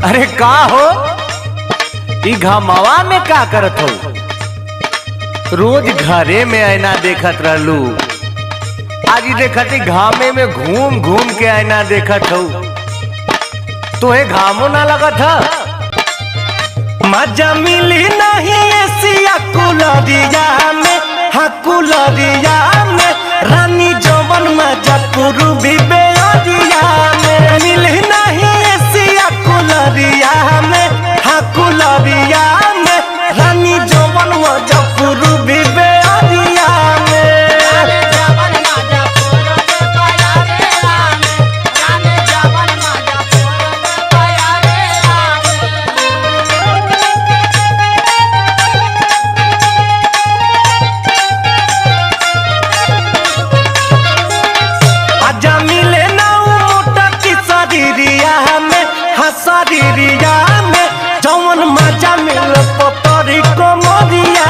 अरे का हो ई घमवा में का करत हो? रोज घरे में आईना देखत रहलू, आज देखती घामे में घूम घूम के आईना देखत हो। तोहे घामो ना लगत है? मजा मिली नहीं एसिया कुलरिया में, हाँ कुलरिया में रानी जवन मजा पूर्वी बेअरिया में। मिली नहीं एसिया कुलरिया में, हाँ कुलरिया में रानी जवन मजा पूर्वी बेअरिया में। शरीरिया में जवन मजा मिल पतरी को मोरिया